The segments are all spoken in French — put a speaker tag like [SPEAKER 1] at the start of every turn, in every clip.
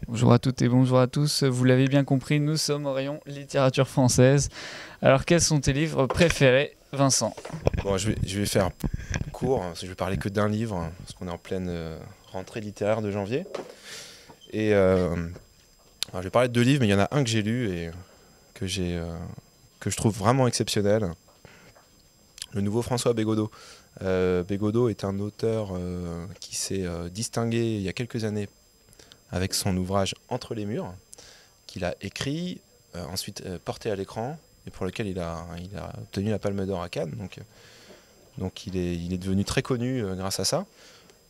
[SPEAKER 1] Bonjour à toutes et bonjour à tous. Vous l'avez bien compris, nous sommes au rayon littérature française. Alors, quels sont tes livres préférés, Vincent?
[SPEAKER 2] Bon, je vais faire court, parce que je vais parler que d'un livre, parce qu'on est en pleine rentrée littéraire de janvier. Et alors, je vais parler de deux livres, mais il y en a un que j'ai lu et que je trouve vraiment exceptionnel. Le nouveau François Bégodeau. Bégodeau est un auteur qui s'est distingué il y a quelques années avec son ouvrage Entre les murs, qu'il a écrit, ensuite porté à l'écran, et pour lequel il a obtenu la Palme d'Or à Cannes. Donc il est devenu très connu grâce à ça.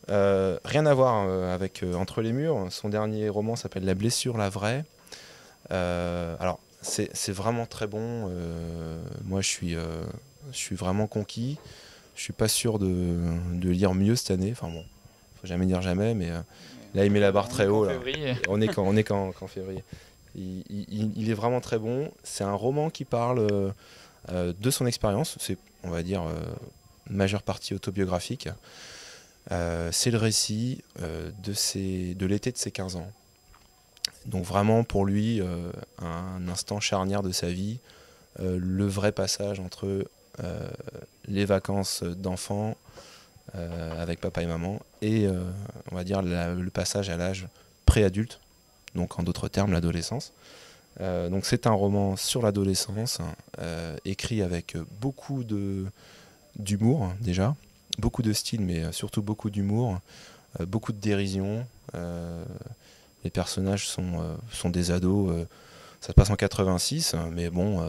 [SPEAKER 2] Rien à voir avec Entre les murs. Son dernier roman s'appelle La blessure, la vraie. Alors c'est vraiment très bon. Moi je suis vraiment conquis. Je suis pas sûr de lire mieux cette année. Enfin bon, faut jamais dire jamais, mais là il met la barre très haut. Là. On est qu'en février. Il est vraiment très bon. C'est un roman qui parle de son expérience. C'est, on va dire, majeure partie autobiographique. C'est le récit de l'été de ses 15 ans. Donc vraiment pour lui, un instant charnière de sa vie, le vrai passage entre les vacances d'enfant avec papa et maman et on va dire le passage à l'âge préadulte, donc en d'autres termes l'adolescence. Donc c'est un roman sur l'adolescence, écrit avec beaucoup d'humour déjà, beaucoup de style mais surtout beaucoup d'humour, beaucoup de dérision. Les personnages sont des ados. Ça se passe en 86, mais bon,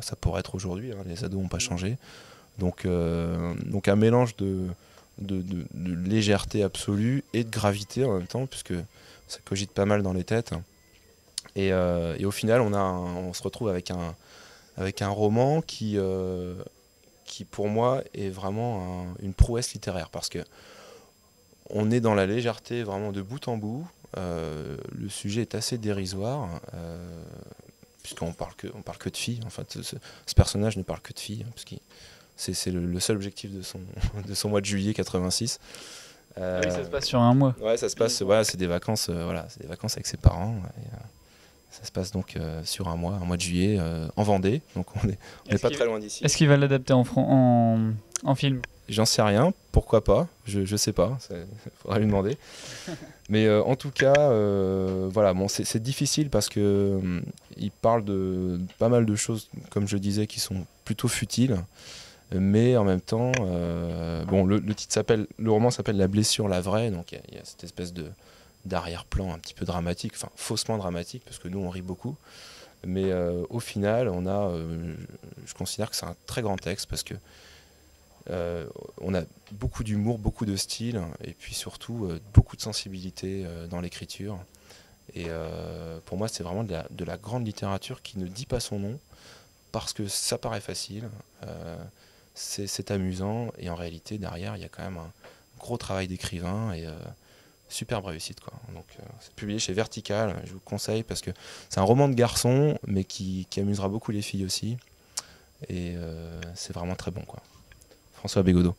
[SPEAKER 2] ça pourrait être aujourd'hui. Hein, les ados n'ont pas changé. Donc un mélange de légèreté absolue et de gravité en même temps, puisque ça cogite pas mal dans les têtes. Et au final, on se retrouve avec un roman qui pour moi est vraiment une prouesse littéraire, parce que on est dans la légèreté vraiment de bout en bout. Le sujet est assez dérisoire, puisqu'on parle que de filles. En fait, ce personnage ne parle que de filles, parce que c'est le seul objectif de son mois de juillet 86.
[SPEAKER 1] Oui, ça se passe sur un mois.
[SPEAKER 2] Ouais, ça se passe. Voilà, c'est des vacances. Voilà, c'est des vacances avec ses parents. Et, ça se passe donc sur un mois de juillet, en Vendée. Donc on n'est pas très loin d'ici.
[SPEAKER 1] Est-ce qu'il va l'adapter en film?
[SPEAKER 2] J'en sais rien, pourquoi pas, je sais pas, il faudra lui demander. Mais en tout cas, voilà, bon, c'est difficile parce que il parle de pas mal de choses, comme je disais, qui sont plutôt futiles. Mais en même temps, bon, le roman s'appelle La blessure, la vraie, donc il y a cette espèce d'arrière-plan un petit peu dramatique, enfin faussement dramatique, parce que nous on rit beaucoup. Mais au final, je considère que c'est un très grand texte, parce que on a beaucoup d'humour, beaucoup de style, et puis surtout beaucoup de sensibilité dans l'écriture. Et pour moi, c'est vraiment de la grande littérature qui ne dit pas son nom, parce que ça paraît facile, c'est amusant, et en réalité, derrière, il y a quand même un gros travail d'écrivain, et superbe réussite, quoi. Donc, c'est publié chez Vertical, je vous conseille, parce que c'est un roman de garçon, mais qui amusera beaucoup les filles aussi, et c'est vraiment très bon, quoi. François Bégodeau.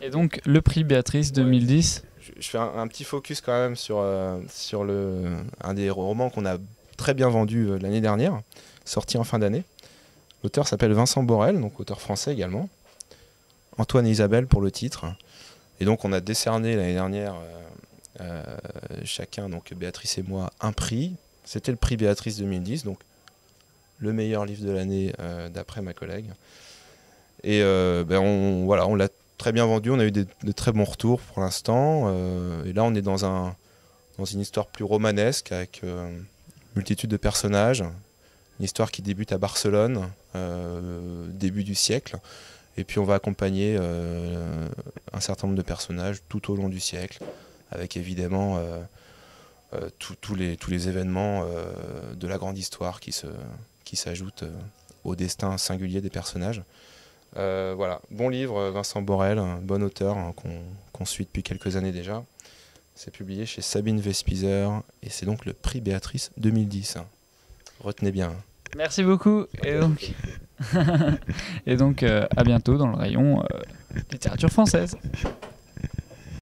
[SPEAKER 1] Et donc, le prix Béatrice 2010.
[SPEAKER 2] Je fais un petit focus quand même sur un des romans qu'on a très bien vendu l'année dernière, sorti en fin d'année. L'auteur s'appelle Vincent Borel, donc auteur français également. Antoine et Isabelle pour le titre. Et donc on a décerné l'année dernière, chacun, donc Béatrice et moi, un prix. C'était le prix Béatrice 2010, donc le meilleur livre de l'année d'après ma collègue. Et on l'a très bien vendu, on a eu de très bons retours pour l'instant. Et là, on est dans une histoire plus romanesque, avec une multitude de personnages. Une histoire qui débute à Barcelone, début du siècle. Et puis on va accompagner un certain nombre de personnages tout au long du siècle, avec évidemment tous les événements de la grande histoire qui s'ajoutent au destin singulier des personnages. Voilà, bon livre, Vincent Borel, un bon auteur, hein, qu'on suit depuis quelques années déjà. C'est publié chez Sabine Vespizer et c'est donc le prix Béatrice 2010. Retenez bien.
[SPEAKER 1] Merci beaucoup. Et donc à bientôt dans le rayon littérature française.